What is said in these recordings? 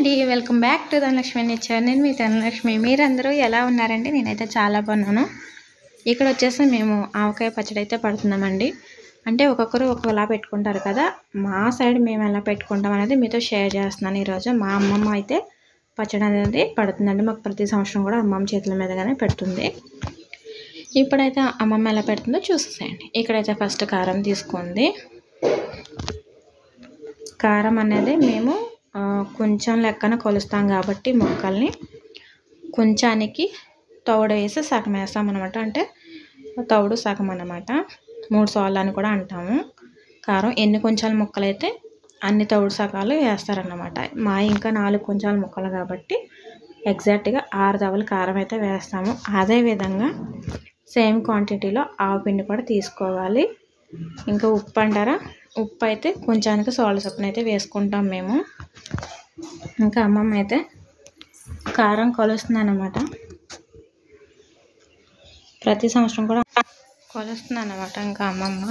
అండి, welcome back to Dhanalakshmi nature. నేను మీ ధనలక్ష్మి. మీరందరూ ఎలా ఉన్నారండి? నేనైతే చాలా బాగున్నాను. ఇక్కడ వచ్చేసి మేము ఆవకాయ పచ్చడి అయితే పడుతున్నామండి. అంటే ఒక్కొక్కరు ఒకలా పెట్టుకుంటారు కదా, మా సైడ్ మేము ఎలా పెట్టుకుంటాం అనేది మీతో షేర్ చేస్తున్నాను ఈరోజు. మా అమ్మమ్మ అయితే పచ్చడి అనేది పడుతుందండి. మాకు ప్రతి సంవత్సరం కూడా అమ్మమ్మ చేతుల మీదగానే పెడుతుంది. ఇప్పుడైతే అమ్మమ్మ ఎలా పెడుతుందో చూసేసేయండి. ఇక్కడైతే ఫస్ట్ కారం తీసుకుంది. కారం అనేది మేము కొంచెం లెక్కన కొలుస్తాం కాబట్టి ముక్కల్ని కొంచానికి తౌడు వేసి సగం వేస్తాం అనమాట. అంటే తౌడు సగం అన్నమాట. 3 సార్లు అని కూడా అంటాము. కారం ఎన్ని కొంచాల ముక్కలు అయితే అన్ని తౌడు సగాలు వేస్తారన్నమాట. మా ఇంకా 4 కొంచాల ముక్కలు కాబట్టి ఎగ్జాక్ట్గా 6 దవల కారం అయితే వేస్తాము. అదేవిధంగా సేమ్ క్వాంటిటీలో ఆవు పిండి కూడా తీసుకోవాలి. ఇంకా ఉప్పు అంటారా, ఉప్పు అయితే కొంచానికి సాల్ట్ చొప్పున అయితే వేసుకుంటాం మేము. ఇంకా అమ్మమ్మ అయితే కారం కొలుస్తుంది అన్నమాట. ప్రతి సంవత్సరం కూడా కొలుస్తుంది అన్నమాట ఇంకా అమ్మమ్మ.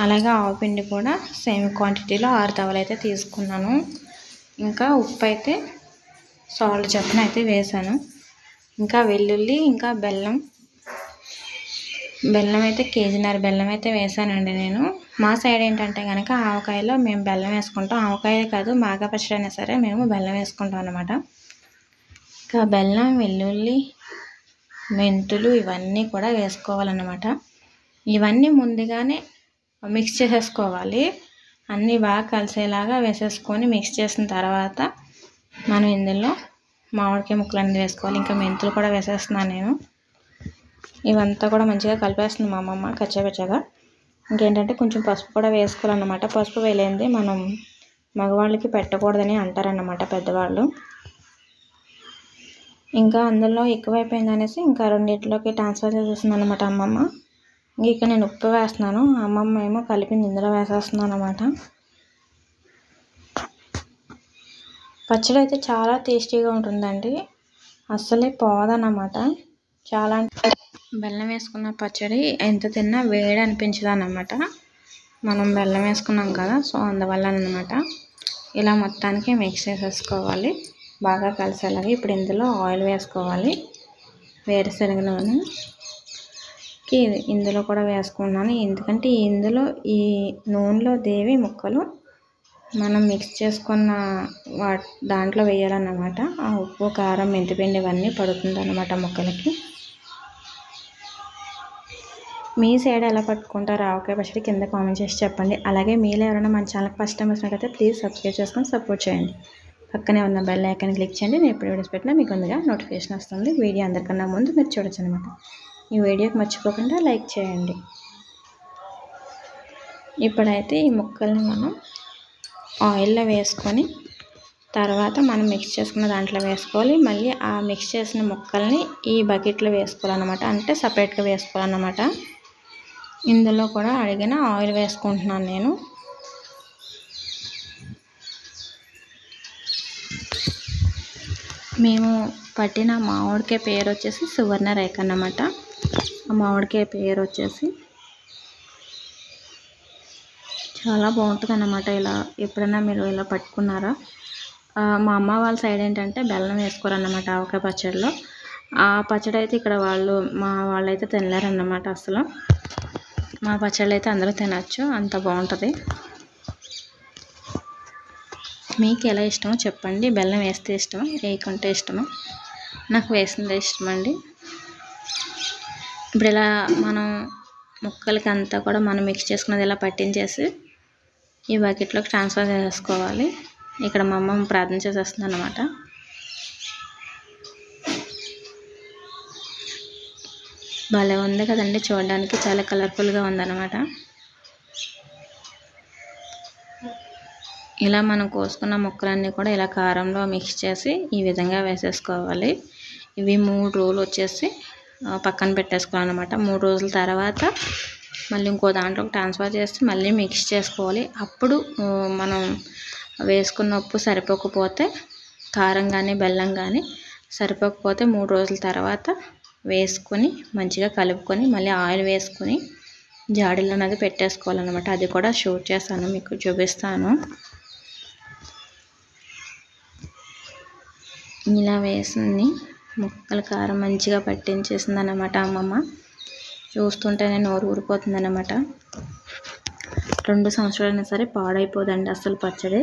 అలాగే ఆవు పిండి కూడా సేమ్ క్వాంటిటీలో 6 దవలు అయితే తీసుకున్నాను. ఇంకా ఉప్పు అయితే సాల్ట్ చొప్పున అయితే వేసాను. ఇంకా వెల్లుల్లి, ఇంకా బెల్లం అయితే కేజీన్నర బెల్లం అయితే వేసానండి నేను. మా సైడ్ ఏంటంటే కనుక ఆవకాయలో మేము బెల్లం వేసుకుంటాం. ఆవకాయ కాదు, మాగా పచ్చడి అయినా సరే మేము బెల్లం వేసుకుంటాం అన్నమాట. ఇంకా బెల్లం, వెల్లుల్లి, మెంతులు ఇవన్నీ కూడా వేసుకోవాలన్నమాట. ఇవన్నీ ముందుగానే మిక్స్ చేసేసుకోవాలి. అన్నీ బాగా కలిసేలాగా వేసేసుకొని మిక్స్ చేసిన తర్వాత మనం ఇందులో మామిడికాయ ముక్కలు అన్నీ వేసుకోవాలి. ఇంకా మెంతులు కూడా వేసేస్తున్నాను నేను. ఇవంతా కూడా మంచిగా కలిపేస్తుంది మా అమ్మమ్మ కచ్చాపచ్చాగా. ఇంకేంటంటే కొంచెం పసుపు కూడా వేసుకోవాలన్నమాట. పసుపు వేలేంది మనం మగవాళ్ళకి పెట్టకూడదని అంటారన్నమాట పెద్దవాళ్ళు. ఇంకా అందులో ఎక్కువైపోయింది అనేసి ఇంకా రెండింటిలోకి ట్రాన్స్ఫర్ చేసేస్తుంది అన్నమాట అమ్మమ్మ. ఇక నేను ఉప్పు వేస్తున్నాను, అమ్మమ్మ ఏమో కలిపింది ఇందులో వేసేస్తున్నాను అన్నమాట. పచ్చడి అయితే చాలా టేస్టీగా ఉంటుందండి, అస్సలే పోదన్నమాట. చాలా బెల్లం వేసుకున్న పచ్చడి ఎంత తిన్నా వేడి అనిపించదు అన్నమాట. మనం బెల్లం వేసుకున్నాం కదా, సో అందువల్ల అన్నమాట. ఇలా మొత్తానికి మిక్స్ చేసేసుకోవాలి బాగా కలిసేలాగా. ఇప్పుడు ఇందులో ఆయిల్ వేసుకోవాలి. వేరుశనగ నూనెకి ఇందులో కూడా వేసుకున్నాను. ఎందుకంటే ఇందులో ఈ నూనెలో దేవి ముక్కలు మనం మిక్స్ చేసుకున్న దాంట్లో వేయాలన్నమాట. ఆ ఉప్పు, కారం, మెంతిపిండి ఇవన్నీ పడుతుంది అన్నమాట ముక్కలకి. మీ సైడ్ ఎలా పట్టుకుంటారు ఆవకాయ పచ్చడి కింద కామెంట్ చేసి చెప్పండి. అలాగే మీలో ఎవరైనా మన ఛానల్కి ఫస్ట్ టైం వచ్చినట్లయితే ప్లీజ్ సబ్స్క్రైబ్ చేసుకొని సపోర్ట్ చేయండి. పక్కనే ఉన్న బెల్ ఐకాన్ క్లిక్ చేయండి. నేను ఎప్పుడు వీడియోస్ పెట్టినా మీకు ముందుగా నోటిఫికేషన్ వస్తుంది. వీడియో అందరికన్నా ముందు మీరు చూడొచ్చు అనమాట. ఈ వీడియోకి మర్చిపోకుండా లైక్ చేయండి. ఇప్పుడైతే ఈ ముక్కల్ని మనం ఆయిల్లో వేసుకొని తర్వాత మనం మిక్స్ చేసుకున్న దాంట్లో వేసుకోవాలి. మళ్ళీ ఆ మిక్స్ చేసిన ముక్కల్ని ఈ బకెట్లో వేసుకోవాలన్నమాట. అంటే సపరేట్గా వేసుకోవాలన్నమాట. ఇందులో కూడా అడిగిన ఆయిల్ వేసుకుంటున్నాను నేను. మేము పట్టిన మామిడికాయ పేరు వచ్చేసి సువర్ణరేఖ అన్నమాట. ఆ మామిడికాయ పేరు వచ్చేసి చాలా బాగుంటుంది అన్నమాట. ఇలా ఎప్పుడైనా మీరు ఇలా పట్టుకున్నారా? మా అమ్మ వాళ్ళ సైడ్ ఏంటంటే బెల్లం వేసుకోరన్నమాట ఆవకాయ పచ్చడిలో. ఆ పచ్చడి అయితే ఇక్కడ మా వాళ్ళు అయితే తినలేరన్నమాట అసలు. మా పచ్చళ్ళు అయితే అందరూ తినచ్చు, అంత బాగుంటుంది. మీకు ఎలా ఇష్టమో చెప్పండి. బెల్లం వేస్తే ఇష్టమా, వేయకుంటే ఇష్టమా? నాకు వేసిందే ఇష్టం అండి. ఇప్పుడు ఇలా మనం ముక్కలకి అంతా కూడా మనం మిక్స్ చేసుకున్నది ఇలా పట్టించేసి ఈ బకెట్లోకి ట్రాన్స్ఫర్ చేసుకోవాలి. ఇక్కడ మా అమ్మ ప్రార్థన చేసేస్తుంది అన్నమాట. భలే ఉంది కదండి, చూడడానికి చాలా కలర్ఫుల్గా ఉందన్నమాట. ఇలా మనం కోసుకున్న ముక్కలన్నీ కూడా ఇలా కారంలో మిక్స్ చేసి ఈ విధంగా వేసేసుకోవాలి. ఇవి 3 రోజులు వచ్చేసి పక్కన పెట్టేసుకోవాలన్నమాట. 3 రోజుల తర్వాత మళ్ళీ ఇంకో దాంట్లోకి ట్రాన్స్ఫర్ చేసి మళ్ళీ మిక్స్ చేసుకోవాలి. అప్పుడు మనం వేసుకున్న ఉప్పు సరిపోకపోతే, కారం కానీ బెల్లం కానీ సరిపోకపోతే 3 రోజుల తర్వాత వేసుకొని మంచిగా కలుపుకొని మళ్ళీ ఆయిల్ వేసుకొని జాడీలో అనేది పెట్టేసుకోవాలన్నమాట. అది కూడా షూట్ చేస్తాను, మీకు చూపిస్తాను. ఇలా వేసింది ముక్కల కారం మంచిగా పట్టించేసింది అన్నమాట అమ్మమ్మ. చూస్తుంటేనే నోరు ఊరిపోతుంది అన్నమాట. 2 సంవత్సరాలైనా సరే పాడైపోదండి అసలు పచ్చడి.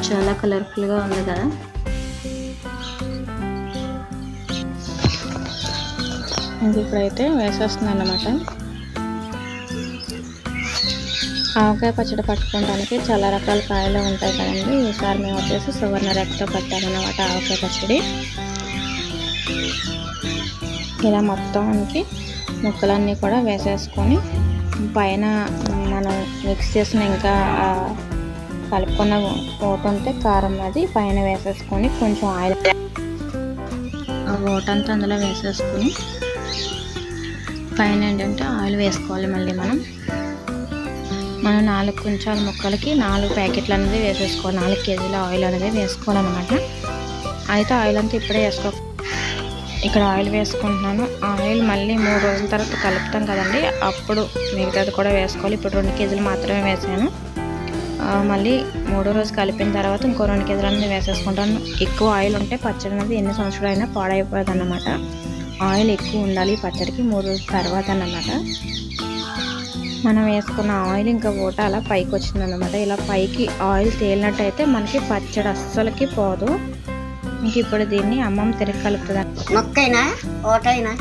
చాలా కలర్ఫుల్గా ఉంది కదా. ఇప్పుడైతే వేసేస్తుంది అన్నమాట. ఆవకాయ పచ్చడి పట్టుకోవడానికి చాలా రకాల కాయలు ఉంటాయి కదండి. ఈసారి మేము వచ్చేసి సువర్ణ రేఖతో పట్టామన్నమాట ఆవకాయ పచ్చడి. ఇలా మొత్తానికి ముక్కలన్నీ కూడా వేసేసుకొని పైన మనం మిక్స్ చేసిన ఇంకా కలుపుకున్న ఓట ఉంటే కారం అది పైన వేసేసుకొని కొంచెం ఆయిల్ ఆ ఓట అంతా అందులో వేసేసుకొని పైన ఏంటంటే ఆయిల్ వేసుకోవాలి. మళ్ళీ మనం 4 కుంచాల ముక్కలకి 4 ప్యాకెట్లు అనేది వేసేసుకోవాలి. 4 కేజీల ఆయిల్ అనేది వేసుకోవాలన్నమాట. అయితే ఆయిల్ అంతా ఇప్పుడే ఇక్కడ ఆయిల్ వేసుకుంటున్నాను. ఆయిల్ మళ్ళీ 3 రోజుల తర్వాత కలుపుతాం కదండి, అప్పుడు మిగతాది కూడా వేసుకోవాలి. ఇప్పుడు 2 కేజీలు మాత్రమే వేసాను. మళ్ళీ 3వ రోజు కలిపిన తర్వాత ఇంకో 2 కేజీలు అనేది వేసేసుకుంటాను. ఎక్కువ ఆయిల్ ఉంటే పచ్చడి అనేది ఎన్ని సంవత్సరాలైనా పాడైపోతుంది అన్నమాట. ఆయిల్ ఎక్కువ ఉండాలి పచ్చడికి 3 రోజుల తర్వాత అన్నమాట. మనం వేసుకున్న ఆయిల్ ఇంకా ఓట అలా పైకి వచ్చింది అన్నమాట. ఇలా పైకి ఆయిల్ తేలినట్టయితే మనకి పచ్చడి అస్సలకి పోదు. ఇంక ఇప్పుడు దీన్ని అమ్మమ్మ తిరిగి కలుపుతుంది. మొక్కైనా ఓటైనా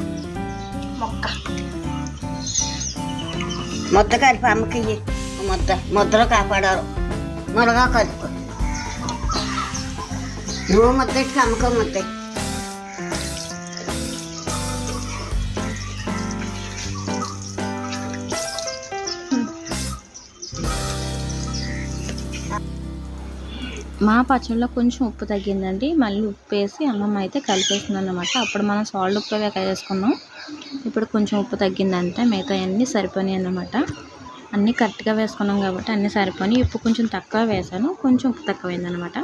ముద్ద కలిపి అమ్మకి ముద్దలో కాపాడారు. మురగా కలుపు నువ్వు ముద్దకి అమ్మకో ముద్ద. మా పచ్చడిలో కొంచెం ఉప్పు తగ్గిందండి. మళ్ళీ ఉప్పు వేసి అమ్మమ్మ అయితే కలిపేసింది అన్నమాట. అప్పుడు మనం సాల్ట్ ఉప్పు వేసుకున్నాం. ఇప్పుడు కొంచెం ఉప్పు తగ్గిందంటే మిగతా అన్నీ సరిపోయినాయి అన్నమాట. అన్నీ కరెక్ట్గా వేసుకున్నాం కాబట్టి అన్నీ సరిపోయి. ఉప్పు కొంచెం తక్కువ వేసాను, కొంచెం ఉప్పు తక్కువైంది అనమాట.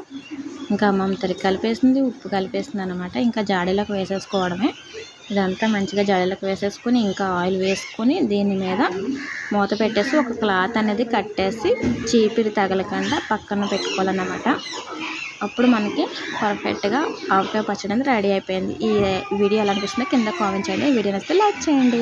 ఇంకా అమ్మమ్మ తిరిగి కలిపేసింది, ఉప్పు కలిపేసింది అనమాట. ఇంకా జాడీలోకి వేసేసుకోవడమే. ఇదంతా మంచిగా జాడీలోకి వేసేసుకొని ఇంకా ఆయిల్ వేసుకొని దీని మీద మూత పెట్టేసి ఒక క్లాత్ అనేది కట్టేసి చీపిరి తగలకుండా పక్కన పెట్టుకోవాలన్నమాట. అప్పుడు మనకి పర్ఫెక్ట్గా ఆవకాయ పచ్చడి అనేది రెడీ అయిపోయింది. ఈ వీడియో ఎలా అనిపిస్తుందో కింద కామెంట్ చేయండి. ఈ వీడియో నచ్చితే లైక్ చేయండి.